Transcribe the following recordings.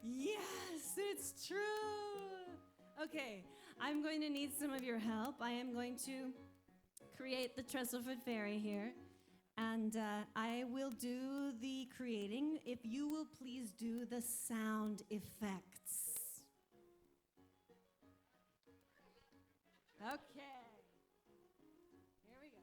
Yes, it's true. Okay, I'm going to need some of your help. I am going to create the Trestle-Foot Fairy here, and I will do the creating if you will please do the sound effects. Okay. Here we go.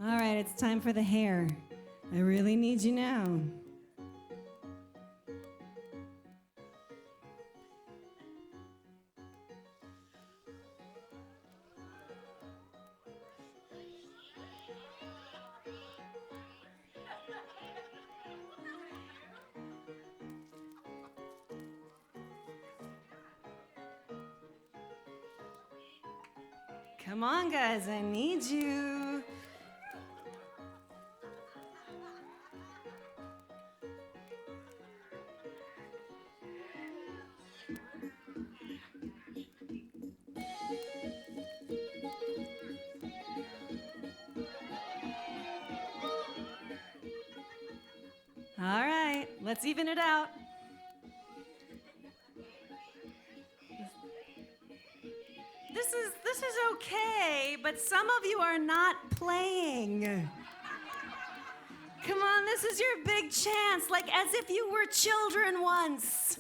All right, it's time for the hair. I really need you now. Come on, guys, I need you. All right, let's even it out. This is okay, but some of you are not playing. Come on, this is your big chance, like as if you were children once.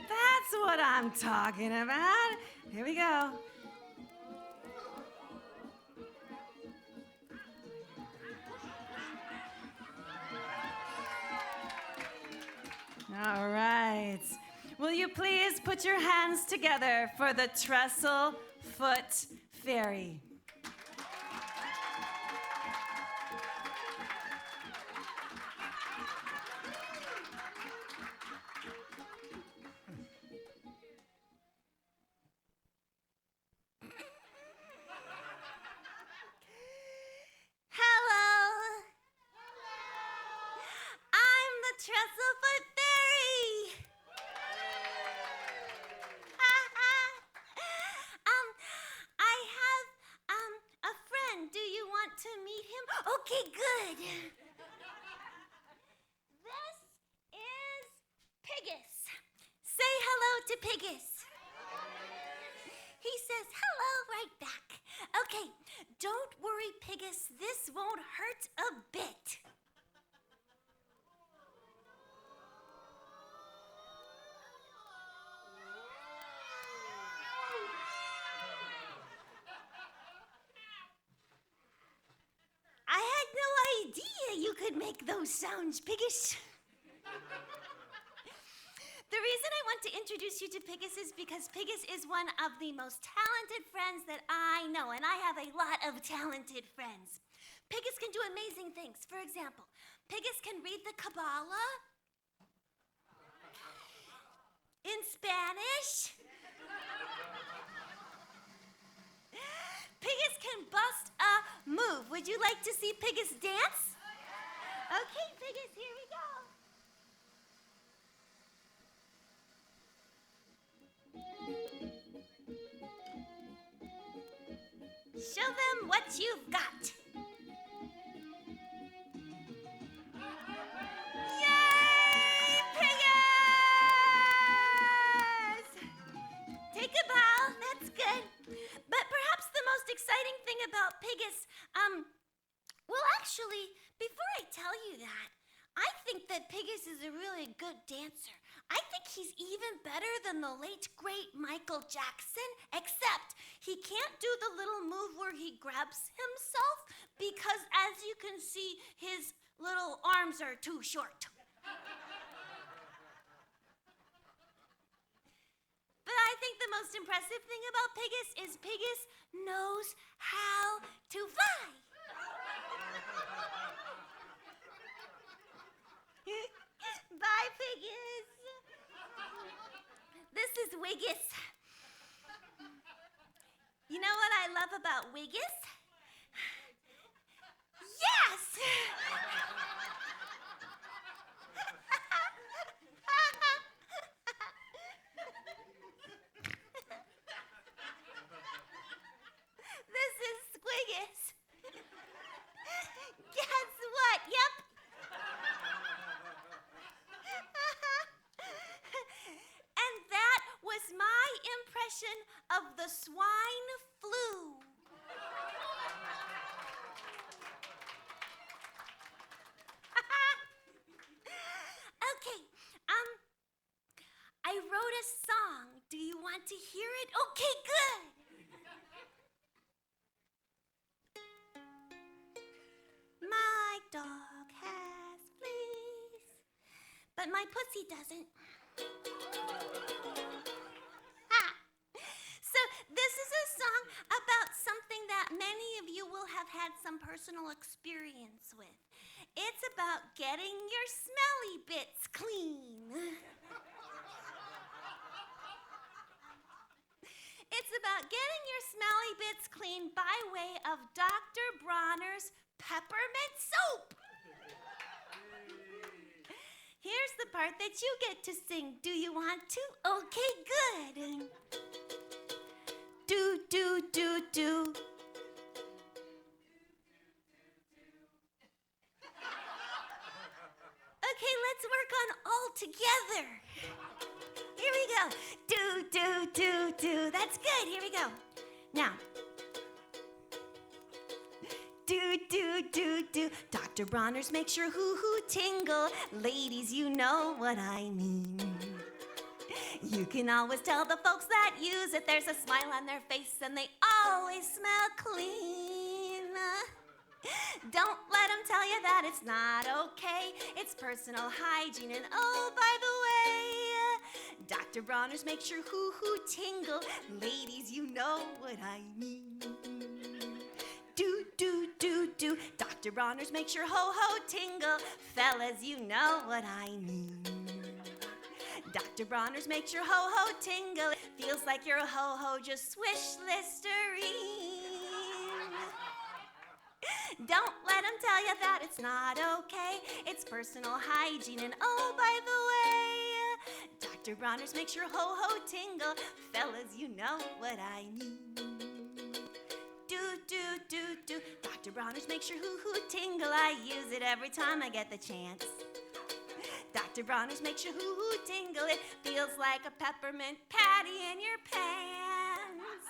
That's what I'm talking about. Here we go. All right. Will you please put your hands together for the Trestle-Foot Fairy? Hello. I'm the Trestle-Foot Fairy. I have a friend. Do you want to meet him? Okay, good. This is Piggus. Say hello to Piggus. He says hello right back. Okay, don't worry, Piggus. This won't hurt a bit. I had no idea you could make those sounds, Piggus. The reason I want to introduce you to Piggus is because Piggus is one of the most talented friends that I know, and I have a lot of talented friends. Piggus can do amazing things. For example, Piggus can read the Kabbalah in Spanish. Piggus can bust a move. Would you like to see Piggus dance? Okay, Piggus, here we go. Show them what you've got. Yay, Piggus! Take a bow, that's good. But perhaps the most exciting thing about Piggus, well, actually, before I tell you that, I think that Piggus is a really good dancer. I think he's even better than the late, great Michael Jackson, except he can't do the little move where he grabs himself because, as you can see, his little arms are too short. But I think the most impressive thing about Piggus is Piggus knows how to fly. Wiggus. You know what I love about Wiggus? Yes! This is Squiggus. Guess what? Yep. And that was my impression of the swine flu. Okay, I wrote a song. Do you want to hear it? Okay, good. My dog has fleas, but my pussy doesn't. So this is a song about something that many of you will have had some personal experience with. It's about getting your smelly bits clean. It's about getting your smelly bits clean by way of Dr. Bronner's peppermint soap. Here's the part that you get to sing. Do you want to? Okay, good. Do, do, do, do. Okay, let's work on all together. Here we go. Do, do, do, do. That's good. Here we go. Now. Do, do, do, do. Dr. Bronner's makes your hoo-hoo tingle. Ladies, you know what I mean. You can always tell the folks that use it. There's a smile on their face and they always smell clean. Don't let them tell you that it's not okay. It's personal hygiene. And oh, by the way, Dr. Bronner's makes your hoo-hoo tingle. Ladies, you know what I mean. Do, do, do, do. Dr. Bronner's makes your ho-ho tingle. Fellas, you know what I mean. Dr. Bronner's makes your ho-ho tingle. It feels like your ho-ho just swish Listerine. Don't let them tell you that it's not okay. It's personal hygiene. And oh, by the way, Dr. Bronner's makes your ho-ho tingle. Fellas, you know what I mean. Do, do, do, do. Dr. Bronner's makes your hoo-hoo tingle. I use it every time I get the chance. Dr. Bronner's makes your hoo-hoo tingle. It feels like a peppermint patty in your pants.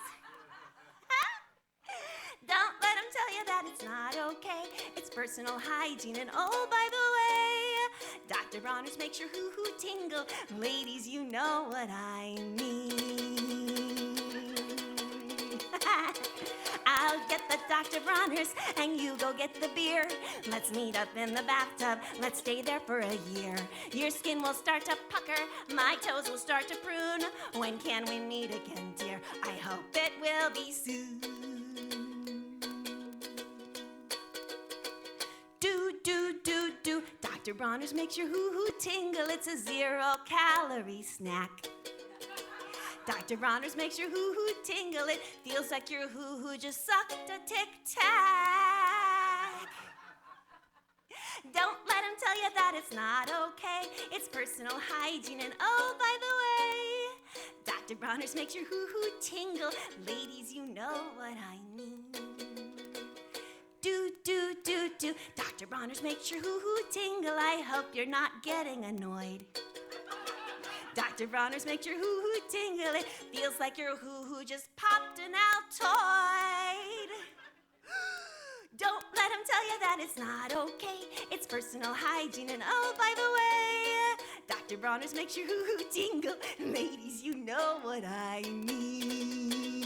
Don't let them tell you that it's not okay. It's personal hygiene. And oh, by the way, Dr. Bronner's makes your hoo-hoo tingle. Ladies, you know what I mean. I'll get the Dr. Bronner's and you go get the beer. Let's meet up in the bathtub. Let's stay there for a year. Your skin will start to pucker. My toes will start to prune. When can we meet again, dear? I hope it will be soon. Do, do, do, do. Dr. Bronner's makes your hoo-hoo tingle. It's a 0-calorie snack. Dr. Bronner's makes your hoo-hoo tingle. It feels like your hoo-hoo just sucked a tic-tac. Don't let them tell you that it's not okay. It's personal hygiene. And oh, by the way, Dr. Bronner's makes your hoo-hoo tingle. Ladies, you know what I mean. Do, do, do, do. Dr. Bronner's makes your hoo-hoo tingle. I hope you're not getting annoyed. Dr. Bronner's makes your hoo-hoo tingle. It feels like your hoo-hoo just popped an Altoid. Don't let them tell you that it's not okay. It's personal hygiene. And oh, by the way, Dr. Bronner's makes your hoo-hoo tingle. Ladies, you know what I mean.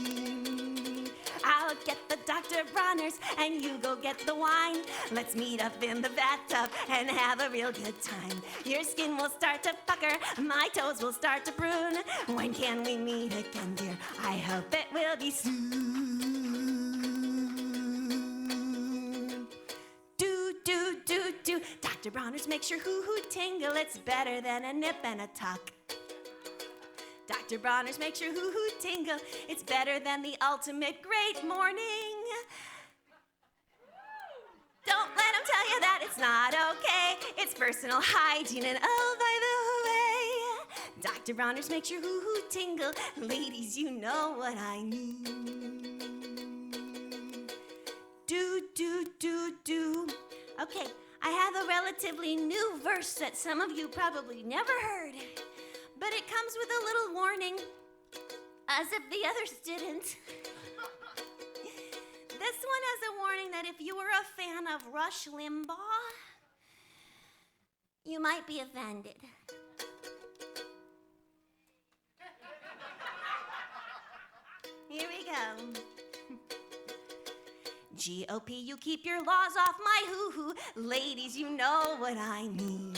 I'll get the Dr. Bronner's and you go get the wine. Let's meet up in the bathtub and have a real good time. Your skin will start to pucker. My toes will start to prune. When can we meet again, dear? I hope it will be soon. Do, do, do, do. Dr. Bronner's makes your hoo-hoo tingle. It's better than a nip and a tuck. Dr. Bronner's makes your hoo-hoo tingle. It's better than the ultimate great morning. Don't let them tell you that it's not okay. It's personal hygiene, and oh, by the way, Dr. Bronner's makes your hoo-hoo tingle. Ladies, you know what I mean. Do. Okay, I have a relatively new verse that some of you probably never heard, but it comes with a little warning, as if the others didn't. This one has a warning that if you were a fan of Rush Limbaugh, you might be offended. Here we go. GOP, you keep your laws off my hoo-hoo. Ladies, you know what I mean.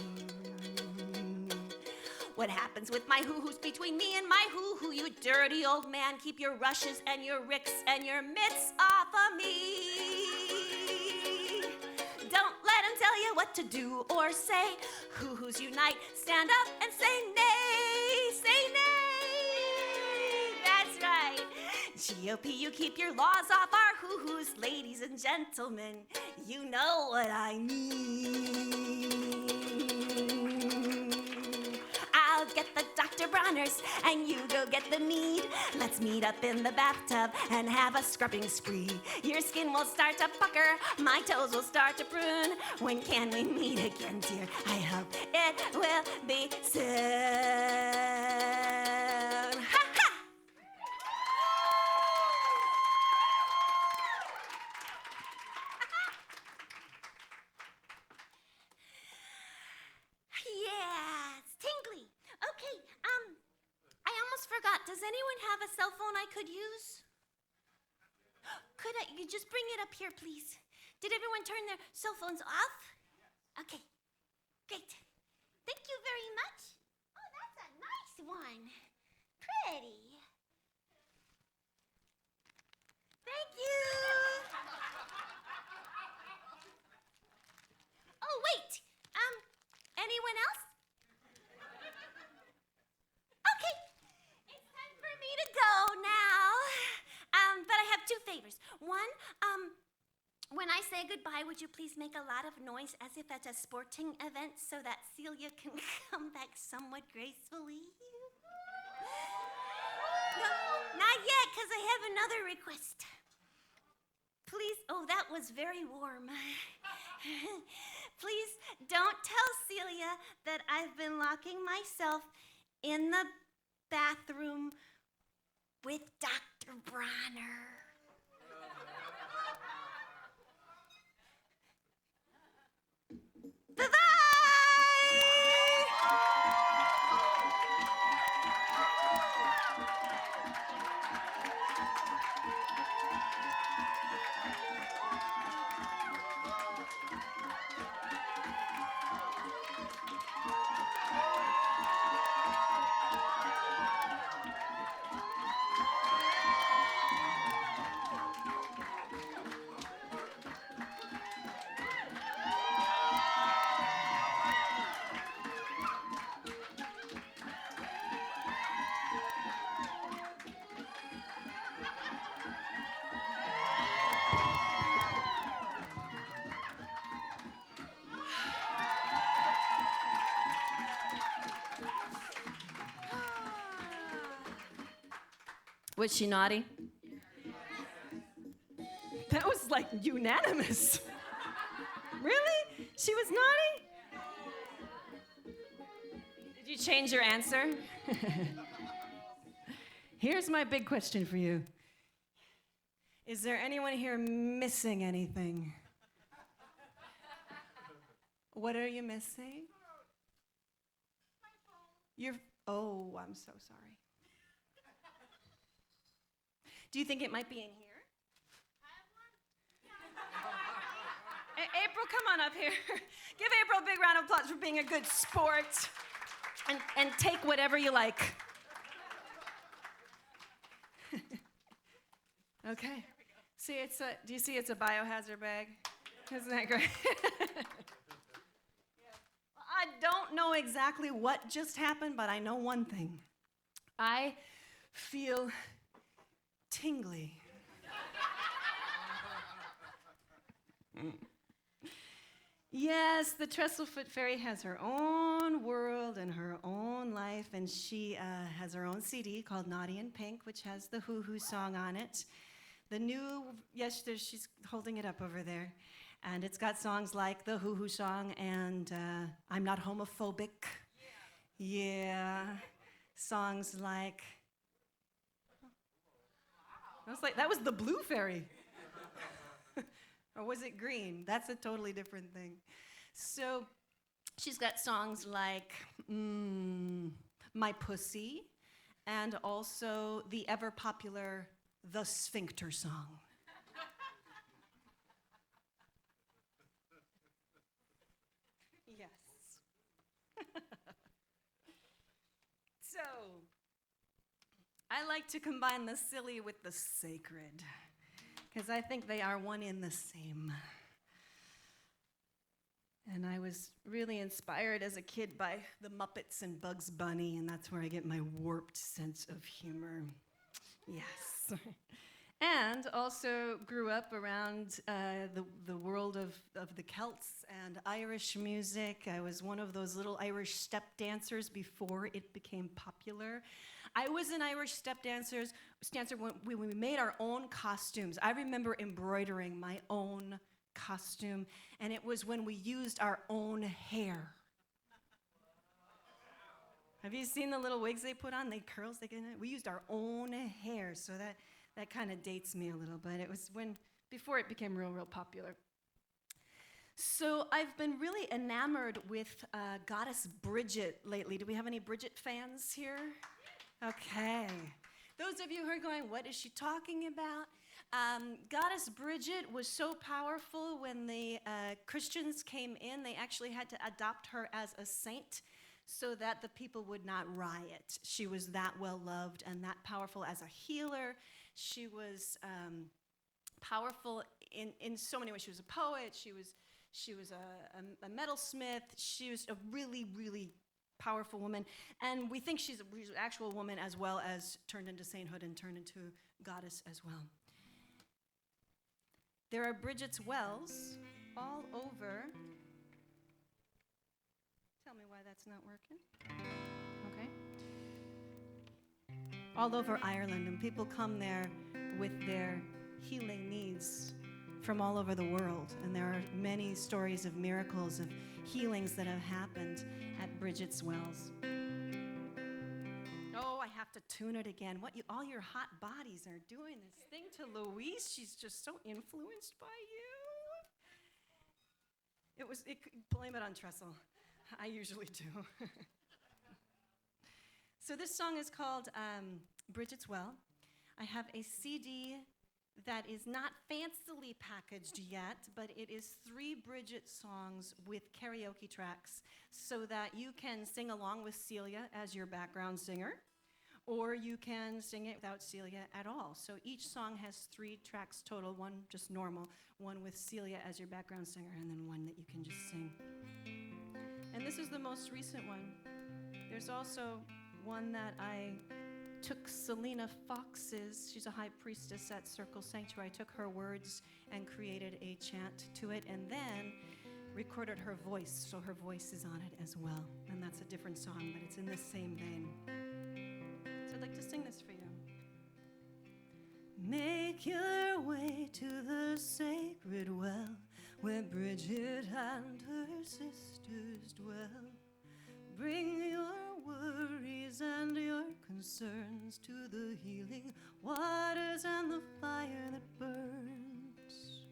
What happens with my hoo-hoos between me and my hoo-hoo? You dirty old man, keep your rushes and your ricks and your mitts off of me. Don't let them tell you what to do or say. Hoo-hoos unite, stand up and say nay. Say nay. That's right. GOP, you keep your laws off our hoo-hoos. Ladies and gentlemen, you know what I mean. I'll get the Dr. Bronner's and you go get the mead. Let's meet up in the bathtub and have a scrubbing spree. Your skin will start to pucker, my toes will start to prune. When can we meet again, dear? I hope it will be soon. Ha ha! Yeah, it's tingly. Okay, I almost forgot. Does anyone have a cell phone I could use? You just bring it up here, please? Did everyone turn their cell phones off? Okay, great. Thank you very much. Oh, that's a nice one. Pretty. Thank you. Oh, wait. Anyone else? Okay, it's time for me to go now. But I have two favors. One, when I say goodbye, would you please make a lot of noise as if at a sporting event so that Celia can come back somewhat gracefully? No, not yet, because I have another request. Please, oh, that was very warm. Please don't tell Celia that I've been locking myself in the bathroom with Dr. Bronner. Bye-bye! Was she naughty? That was like unanimous. Really? She was naughty? Did you change your answer? Here's my big question for you. Is there anyone here missing anything? What are you missing? Oh, I'm so sorry. Do you think it might be in here? April, come on up here. Give April a big round of applause for being a good sport. And take whatever you like. Okay. See, do you see it's a biohazard bag? Isn't that great? I don't know exactly what just happened, but I know one thing. I feel tingly. Yes, the Trestlefoot Fairy has her own world and her own life, and she has her own CD called Naughty in Pink, which has the Hoo Hoo song on it. The new, yes, she's holding it up over there, and it's got songs like the Hoo Hoo song and I'm Not Homophobic. Yeah. Songs like, that was the Blue Fairy. Or was it green? That's a totally different thing. So she's got songs like My Pussy, and also the ever popular The Sphincter song. Yes. So, I like to combine the silly with the sacred, because I think they are one in the same. And I was really inspired as a kid by the Muppets and Bugs Bunny, and that's where I get my warped sense of humor. Yes. And also grew up around the world of the Celts and Irish music. I was one of those little Irish step dancers before it became popular. I was an Irish step dancer when we made our own costumes. I remember embroidering my own costume, and it was when we used our own hair. Have you seen the little wigs they put on? They curls, they get in it. We used our own hair, so that kind of dates me a little bit. It was before it became real popular. So I've been really enamored with Goddess Bridget lately. Do we have any Bridget fans here? Okay. Those of you who are going, what is she talking about? Goddess Bridget was so powerful when the Christians came in, they actually had to adopt her as a saint so that the people would not riot. She was that well loved and that powerful as a healer. She was powerful in so many ways. She was a poet, she was a metalsmith, she was a really, really powerful woman. And we think she's an actual woman as well as turned into sainthood and turned into goddess as well. There are Bridget's wells all over. Tell me why that's not working. Okay. All over Ireland, and people come there with their healing needs from all over the world. And there are many stories of miracles, of healings that have happened at Bridget's wells. Oh, I have to tune it again. All your hot bodies are doing this thing to Louise. She's just so influenced by you. Blame it on Trestle. I usually do. So this song is called Bridget's Well. I have a CD that is not fancily packaged yet, but it is 3 Bridget songs with karaoke tracks so that you can sing along with Celia as your background singer, or you can sing it without Celia at all. So each song has 3 tracks total, one just normal, one with Celia as your background singer, and then one that you can just sing. And this is the most recent one. There's also one that I took Selena Fox's, she's a high priestess at Circle Sanctuary. I took her words and created a chant to it, and then recorded her voice, so her voice is on it as well. And that's a different song, but it's in the same vein. So I'd like to sing this for you. Make your way to the sacred well, where Bridget and her sisters dwell. Bring your worries and your concerns to the healing waters and the fire that burns.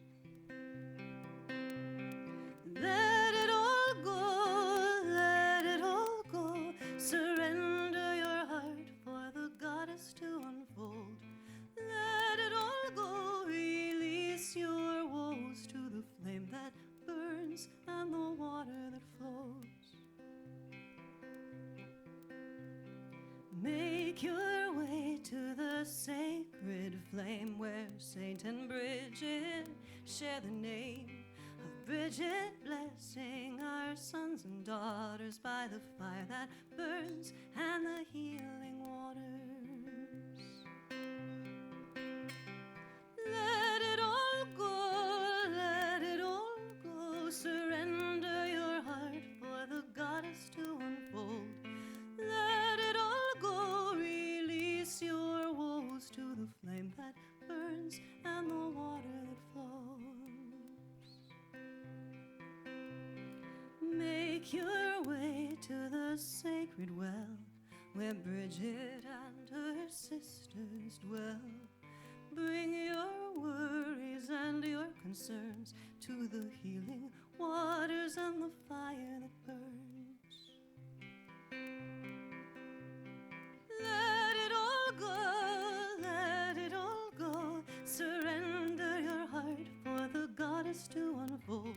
Let it all go, let it all go. Surrender your heart for the goddess to unfold. Let it all go, release your woes to the flame that burns and the water that flows. Make your way to the sacred flame where Saint and Bridget share the name of Bridget, blessing our sons and daughters by the fire that burns and the healing waters. Let it all go, let it all go. Surrender your heart for the goddess to unfold. Let it all go, release your woes to the flame that burns and the water that flows. Make your way to the sacred well where Bridget and her sisters dwell. Bring your worries and your concerns to the healing waters and the fire that burns. Let it all go, let it all go. Surrender your heart for the goddess to unfold.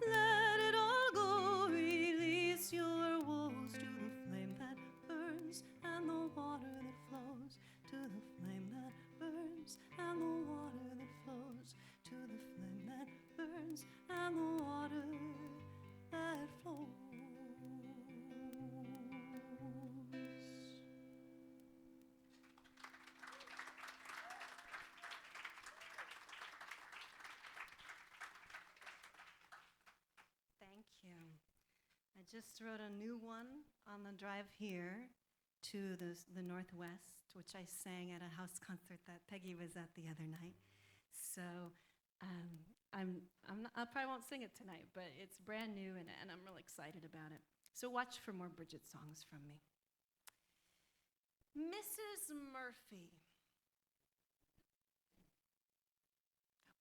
Let it all go, release your woes to the flame that burns and the water that flows. To the flame that burns and the water that flows. To the flame that burns and the water that flows. Thank you. I just wrote a new one on the drive here to the Northwest, which I sang at a house concert that Peggy was at the other night. So I probably won't sing it tonight, but it's brand new and I'm really excited about it. So watch for more Bridget songs from me. Mrs. Murphy.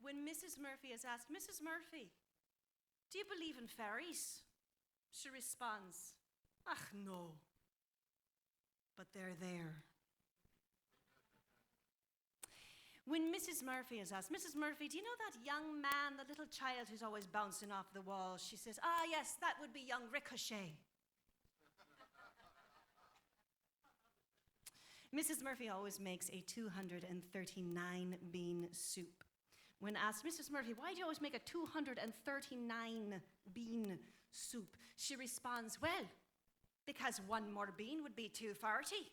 When Mrs. Murphy is asked, Mrs. Murphy, do you believe in fairies? She responds, ach no, but they're there. When Mrs. Murphy is asked, Mrs. Murphy, do you know that young man, the little child who's always bouncing off the wall? She says, ah, yes, that would be young Ricochet. Mrs. Murphy always makes a 239 bean soup. When asked, Mrs. Murphy, why do you always make a 239 bean soup? She responds, well, because one more bean would be 240.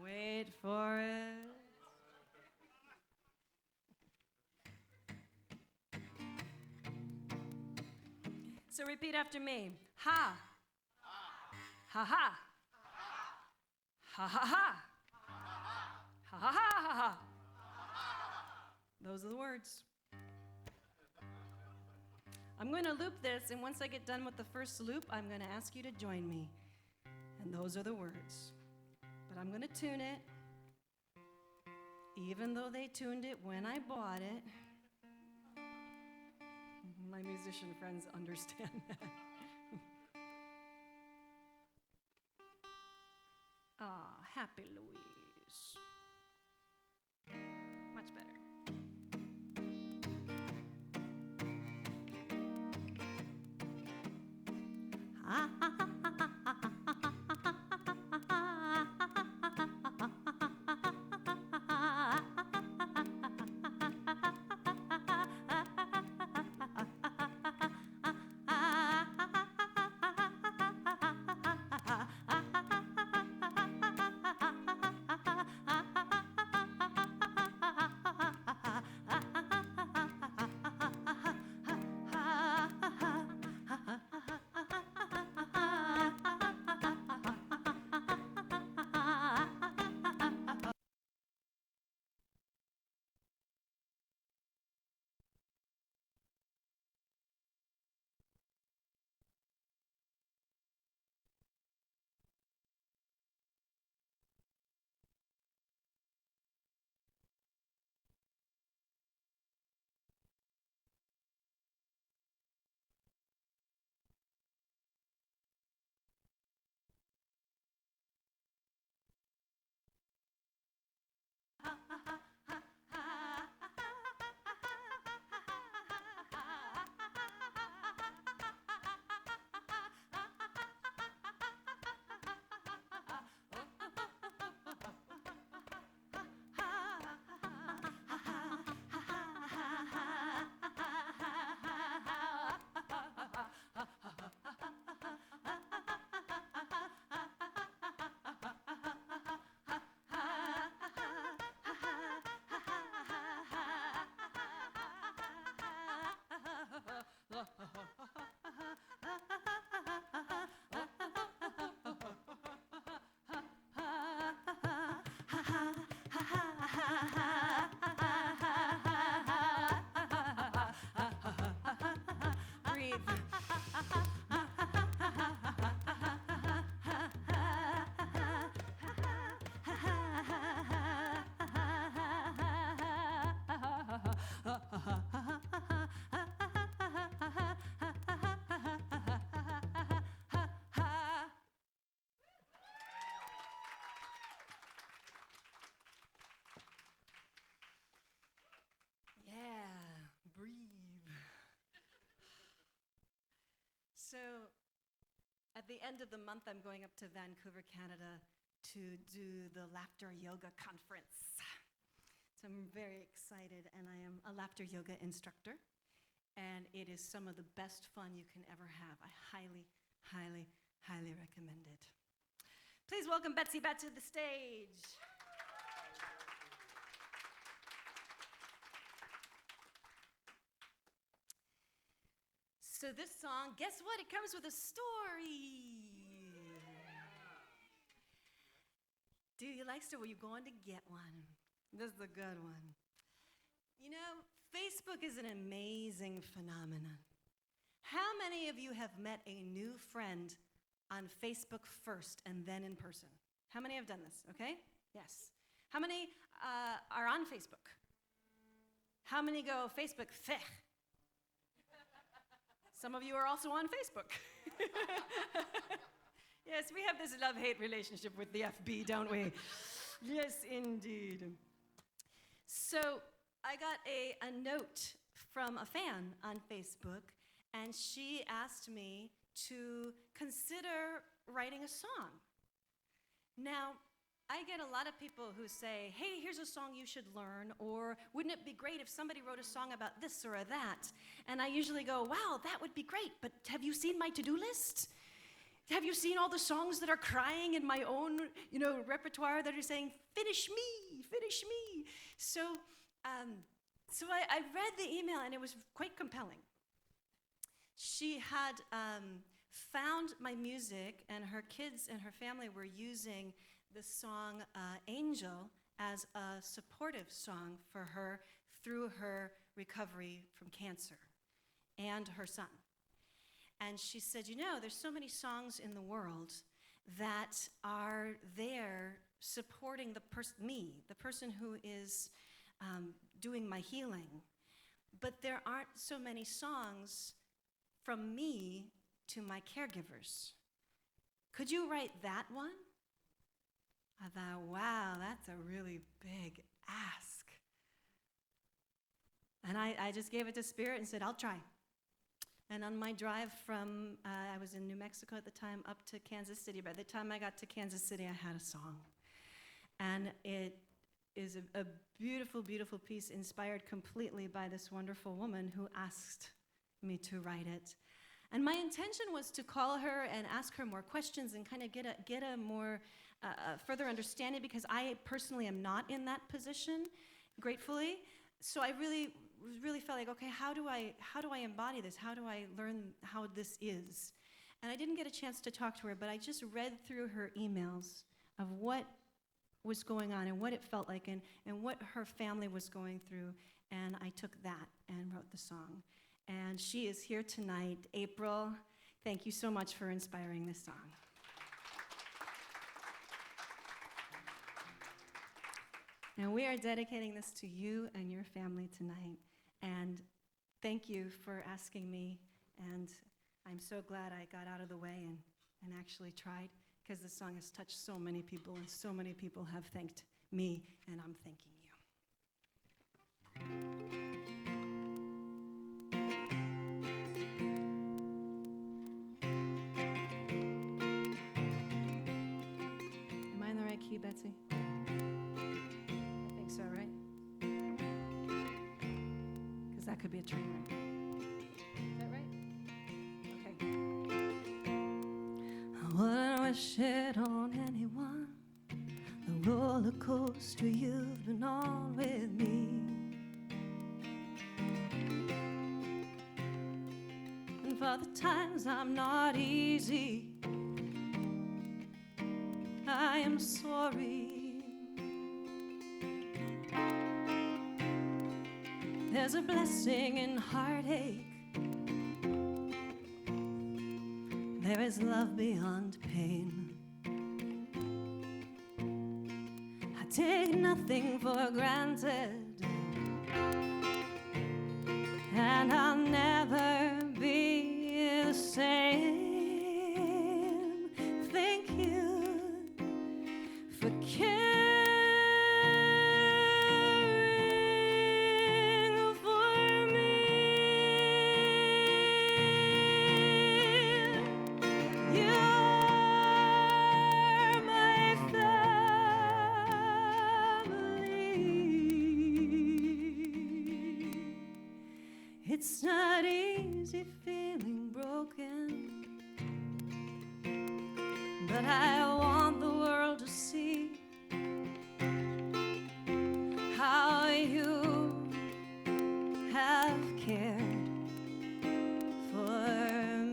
Wait for it. So repeat after me. Ha. Ha ha. Ha ha ha. Ha ha ha ha ha. Those are the words. I'm going to loop this, and once I get done with the first loop, I'm going to ask you to join me. And those are the words. But I'm going to tune it, even though they tuned it when I bought it. My musician friends understand that. Ah, happy Louise. Much better. Ha ha ha ha ha ha ha. Yeah, breathe. So, at the end of the month, I'm going up to Vancouver, Canada to do the Laughter Yoga Conference. So I'm very excited, and I am a laughter yoga instructor, and it is some of the best fun you can ever have. I highly, highly, highly recommend it. Please welcome Betsy back to the stage. So this song, guess what? It comes with a story. Do you like story? Were you going to get one? This is a good one. You know, Facebook is an amazing phenomenon. How many of you have met a new friend on Facebook first and then in person? How many have done this? Okay? Yes. How many are on Facebook? How many go Facebook? Feh. Some of you are also on Facebook. Yes, we have this love-hate relationship with the FB, don't we? Yes, indeed. So I got a note from a fan on Facebook, and she asked me to consider writing a song. Now, I get a lot of people who say, hey, here's a song you should learn, or wouldn't it be great if somebody wrote a song about this or that? And I usually go, wow, that would be great, but have you seen my to-do list? Have you seen all the songs that are crying in my own, repertoire that are saying, finish me, finish me? So I read the email, and it was quite compelling. She had found my music, and her kids and her family were using the song Angel as a supportive song for her through her recovery from cancer and her son. And she said, there's so many songs in the world that are there supporting me, the person who is doing my healing. But there aren't so many songs from me to my caregivers. Could you write that one? I thought, wow, that's a really big ask. And I just gave it to Spirit and said, I'll try. And on my drive from, I was in New Mexico at the time, up to Kansas City. By the time I got to Kansas City, I had a song. And it is a beautiful, beautiful piece inspired completely by this wonderful woman who asked me to write it. And my intention was to call her and ask her more questions and kind of get a more further understanding, because I personally am not in that position, gratefully. So I really felt like, okay, how do I embody this? How do I learn how this is? And I didn't get a chance to talk to her, but I just read through her emails of what was going on and what it felt like and what her family was going through, and I took that and wrote the song. And she is here tonight. April, thank you so much for inspiring this song. And we are dedicating this to you and your family tonight. And thank you for asking me. And I'm so glad I got out of the way and actually tried, because this song has touched so many people, and so many people have thanked me, and I'm thanking you. Am I in the right key, Betsy? I think so, right? Because that could be a train wreck. Is that right? Okay. I wouldn't wish it on anyone, the roller coaster you've been on with me. And for the times I'm not easy, I am sorry. There's a blessing in heartache, there is love beyond pain. I take nothing for granted, and I'll never be the same. Thank you for caring for me. You're my family. It's not easy feeling broken, but I want the world to see how you have cared for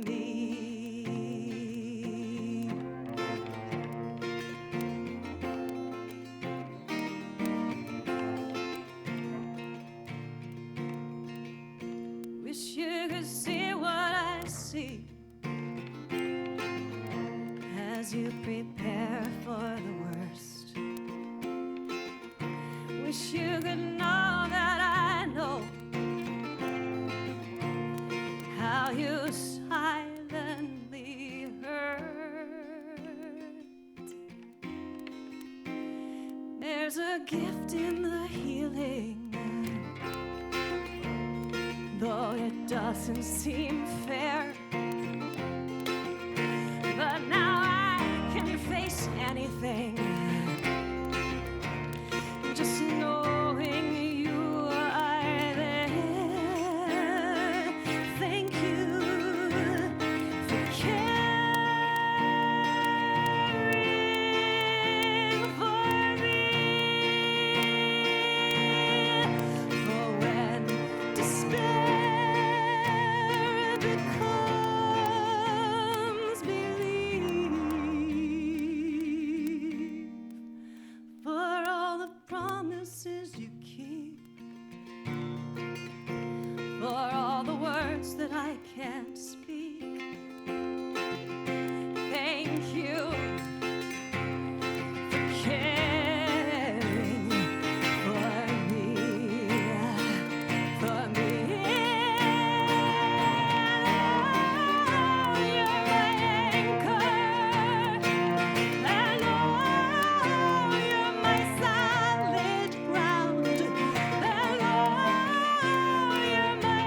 me. Wish you could see what I see as you prepare for the worst. Wish you could know that I know how you silently hurt. There's a gift in the healing, though it doesn't seem fair. But now I can face anything, just knowing you are there. Thank you for caring for me. For when despair becomes belief, for all the promises you keep, for all the words that I can't speak. Thank you for caring for me, for me. You're my anchor, and you're my solid ground, and you're my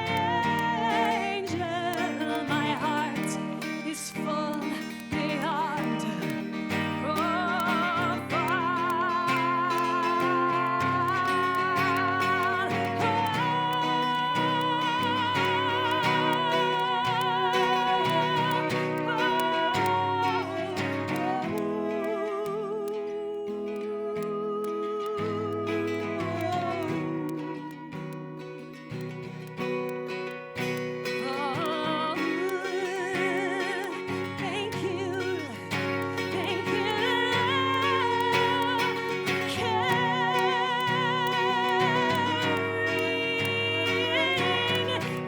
angel. My heart is full beyond Thank you, thank you, carrying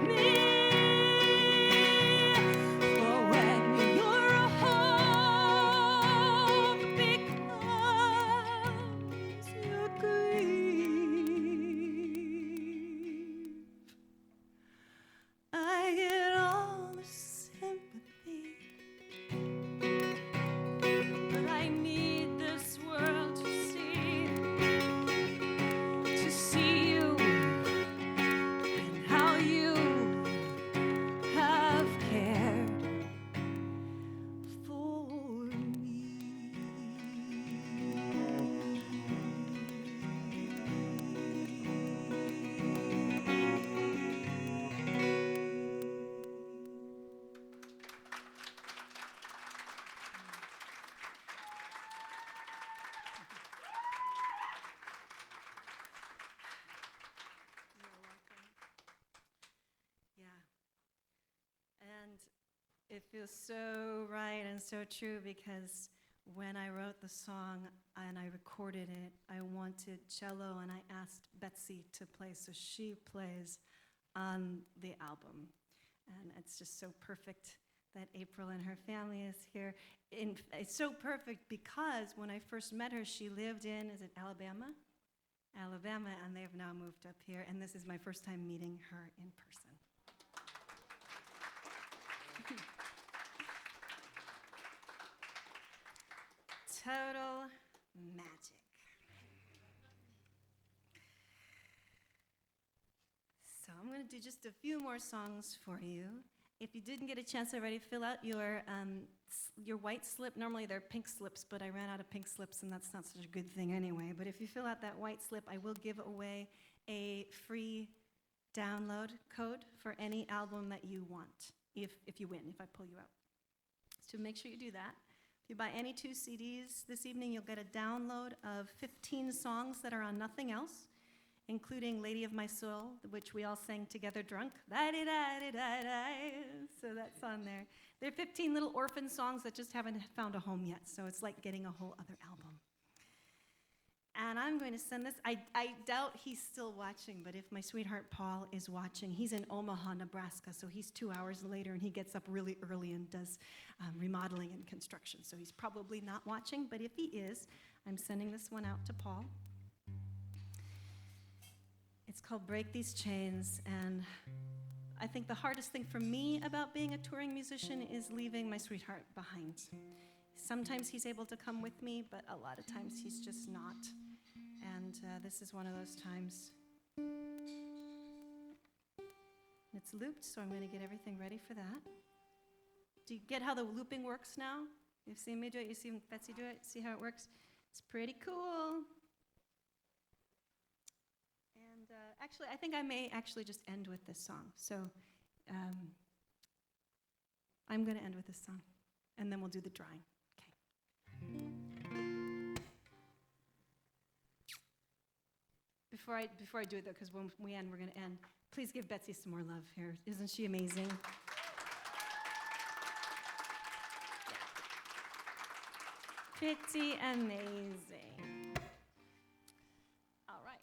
me. For when your hope becomes your grief, I get all the sympathy, but I need this world to see you and how you have cared for me. Yeah. And it feels so right and so true, because when I wrote the song and I recorded it, I wanted cello, and I asked Betsy to play, so she plays on the album. And it's just so perfect that April and her family is here. It's so perfect because when I first met her, she lived in, is it Alabama? Alabama, and they've now moved up here, and this is my first time meeting her in person. Total magic. So I'm going to do just a few more songs for you. If you didn't get a chance already, fill out your white slip. Normally they're pink slips, but I ran out of pink slips, and that's not such a good thing anyway. But if you fill out that white slip, I will give away a free download code for any album that you want, if you win, if I pull you out. So make sure you do that. If you buy any 2 CDs this evening, you'll get a download of 15 songs that are on nothing else, including Lady of My Soul, which we all sang together drunk. So that's on there. They're 15 little orphan songs that just haven't found a home yet, so it's like getting a whole other album. And I'm going to send this. I doubt he's still watching, but if my sweetheart Paul is watching, he's in Omaha, Nebraska, so he's 2 hours later, and he gets up really early and does remodeling and construction, so he's probably not watching, but if he is, I'm sending this one out to Paul. It's called Break These Chains, and I think the hardest thing for me about being a touring musician is leaving my sweetheart behind. Sometimes he's able to come with me, but a lot of times he's just not. And this is one of those times. It's looped, so I'm going to get everything ready for that. Do you get how the looping works now? You've seen me do it, you've seen Betsy do it, see how it works? It's pretty cool. And actually, I think I may actually just end with this song. So I'm going to end with this song, and then we'll do the drawing. Before I do it, though, because when we end, we're going to end, please give Betsy some more love here. Isn't she amazing? Pretty amazing. All right.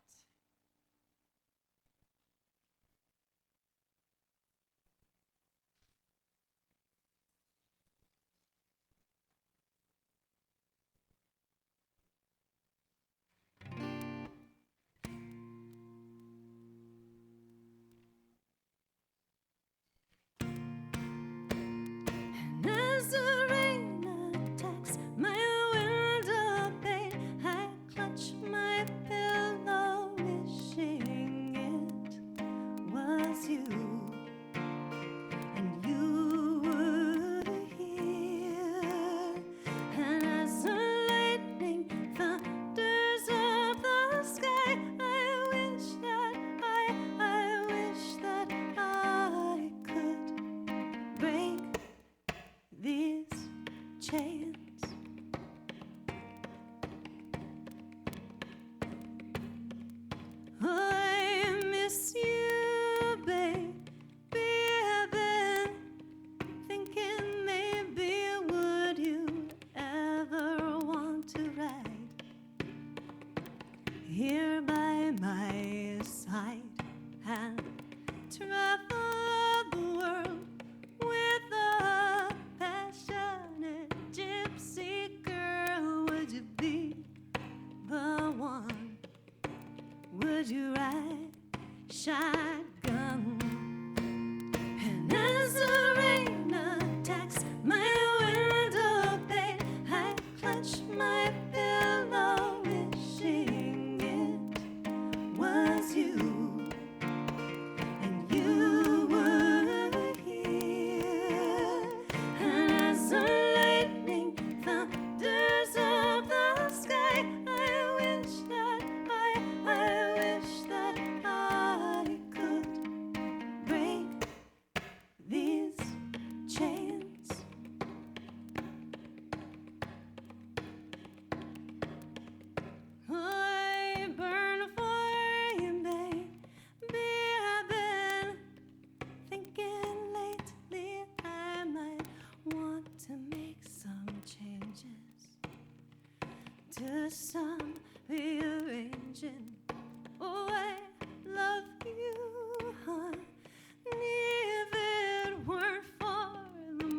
As the rain attacks my window pane, I clutch my pillow, wishing it was you, and you were here. And as the lightning thunders up the sky, I wish that I could break these chains. I miss you, baby. I've been thinking maybe would you ever want to ride here by my side and travel the world with a passionate gypsy girl? Would you be the one? Would you ride shotgun? And as the rain attacks my window pane, I clutch my pillow, wishing it was you, and you were here. And as the lightning thunders up the sky, I wish that I could break these chains. I burn for you, baby. I've been thinking lately I might want to make some changes, do some rearranging. Oh, I love you, huh? And if it weren't for the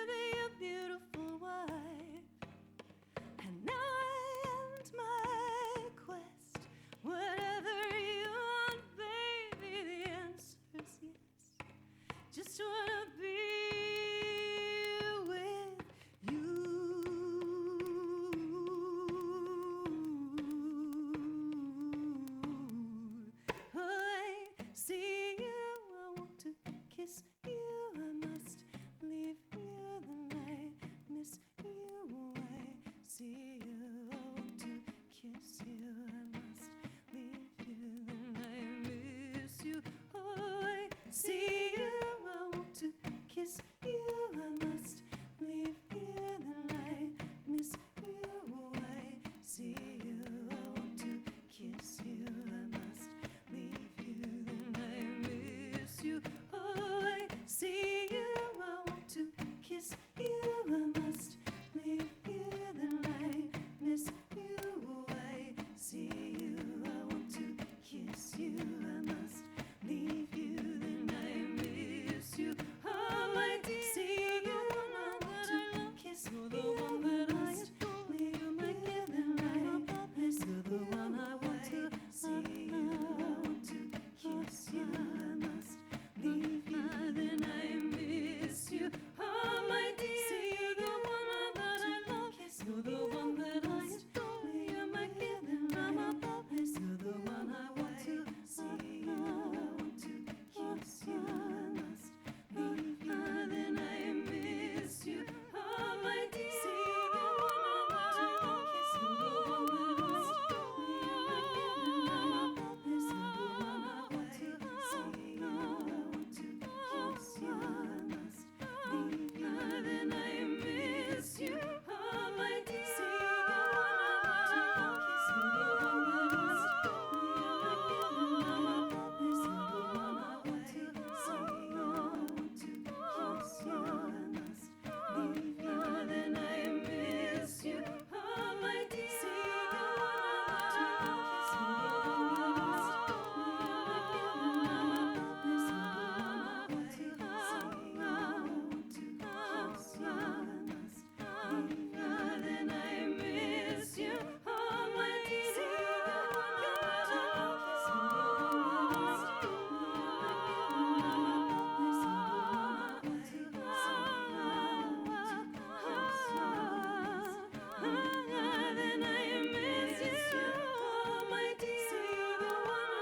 be a beautiful wife. And now I end my quest. Whatever you want, baby, the answer's yes. Just wanna be with you. I see you, I want to kiss you, I must leave you, then I miss you. I see you, I want to kiss you, I must leave you, then I miss you. Oh, I see you, I want to kiss you, I must leave you, then I miss you. I see you, I want to kiss you, I must leave you, then I miss you. Oh, I see you, I want to kiss you, I must leave you, then I miss you. I see you, I want to kiss you, I must leave you, then I miss you. Oh, I see you, I want to kiss you, the one that I adore. Leave you, my given, I miss you, the one I want to see you, I want to kiss you, I must leave you, then I miss you. Oh, my dear, you're the one that I love. You're the one that I adore. You're my given, I'm above. You're the one I want to see you, I want to kiss you, I must leave you, then I miss you. Oh, my dear, you're the one I want to kiss. You're the one that I adore. You're my given, I'm above. You're the one I want to see you, I want to kiss you, I must leave you, then I miss you. Oh, my dear, you're the one I want to kiss. You're the one that I adore. You're my given, I'm above. You're the one I want to see you, I want to kiss you, I must leave you, then I miss you. Oh, my dear, you're the one I want to kiss. You're the one that I adore. You're my given, I'm above. You're the one I want to see you, I want to kiss you, I must leave you, then I miss you. Oh, my dear, you're the one I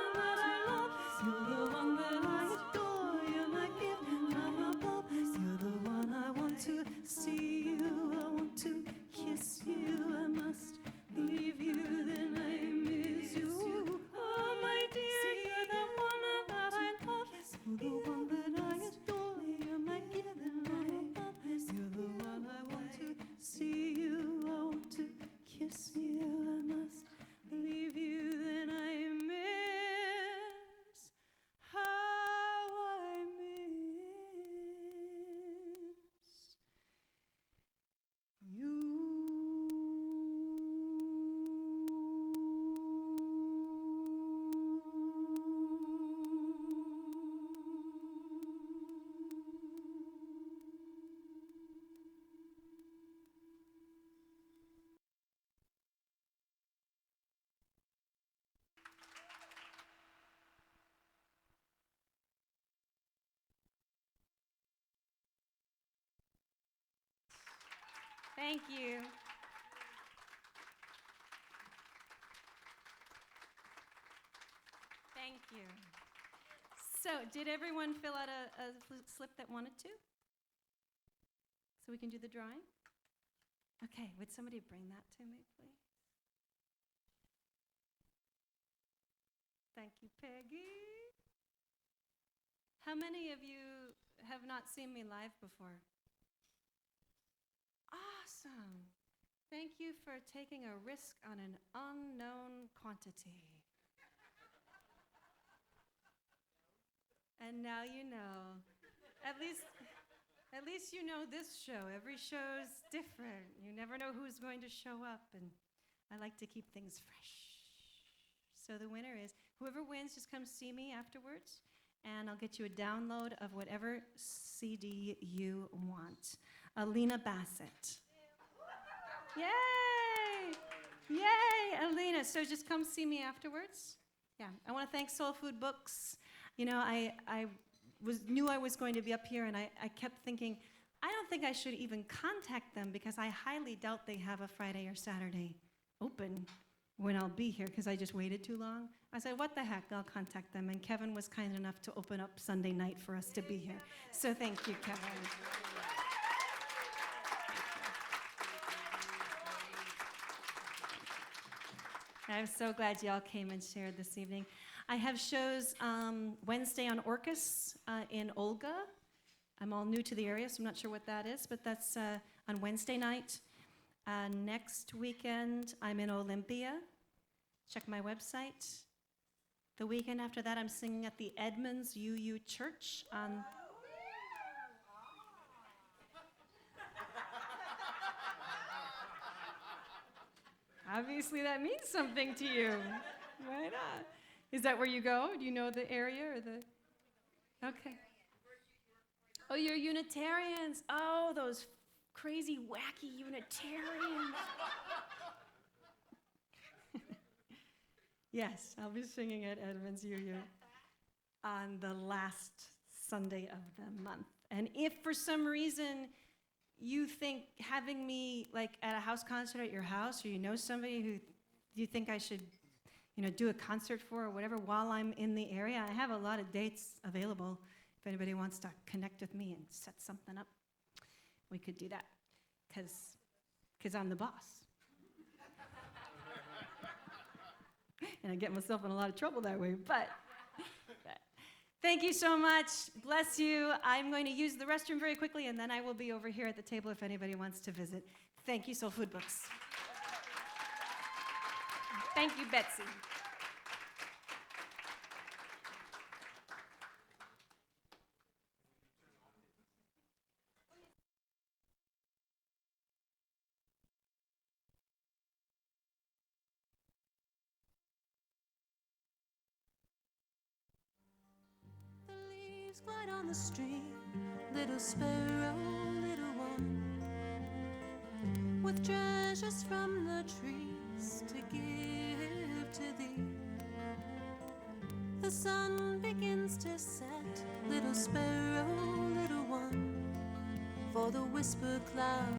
want to kiss. You're the one that I adore. You're my given, I'm above. You're the one I want to see you, I want to kiss you, then I miss you. Oh, my dear, you're the one that I love. You're the one that I adore. You're my gift, I'm above. You're the one I want to see you, I want to kiss you, I must leave you, then I miss you. Oh, my dear, you're the one that I love. You're the one that I adore. You're my given, I'm above. You're the one I want to see you, I want to kiss you, I must leave you, then I miss. How I miss Thank you. Thank you. So, did everyone fill out a slip that wanted to? So we can do the drawing? Okay, would somebody bring that to me, please? Thank you, Peggy. How many of you have not seen me live before? Awesome. Thank you for taking a risk on an unknown quantity. And now you know. At least you know this show. Every show's different. You never know who's going to show up, and I like to keep things fresh. So the winner is, whoever wins, just come see me afterwards, and I'll get you a download of whatever CD you want. Alina Bassett. Yay! Yay, Alina. So just come see me afterwards. Yeah, I want to thank SoulFood Books. You know, I knew I was going to be up here, and I kept thinking, I don't think I should even contact them because I highly doubt they have a Friday or Saturday open when I'll be here because I just waited too long. I said, what the heck, I'll contact them. And Kevin was kind enough to open up Sunday night for us to be here. So thank you, Kevin. I'm so glad y'all came and shared this evening. I have shows Wednesday on Orcus in Olga. I'm all new to the area, so I'm not sure what that is, but that's on Wednesday night. Next weekend, I'm in Olympia. Check my website. The weekend after that, I'm singing at the Edmonds UU Church on... Obviously, that means something to you. Why not? Is that where you go? Do you know the area or the... Okay. Oh, you're Unitarians. Oh, those crazy, wacky Unitarians. Yes, I'll be singing at Edmonds UU on the last Sunday of the month. And if for some reason you think having me like at a house concert at your house, or you know somebody who you think I should, do a concert for or whatever while I'm in the area, I have a lot of dates available. If anybody wants to connect with me and set something up, we could do that, because I'm the boss. And I get myself in a lot of trouble that way, but thank you so much. Bless you. I'm going to use the restroom very quickly, and then I will be over here at the table if anybody wants to visit. Thank you, SoulFood Books. Thank you, Betsy. The leaves glide on the stream, little sparrow, little one, with treasures from the trees to give to thee. The sun begins to set, little sparrow, little one, for the whisper cloud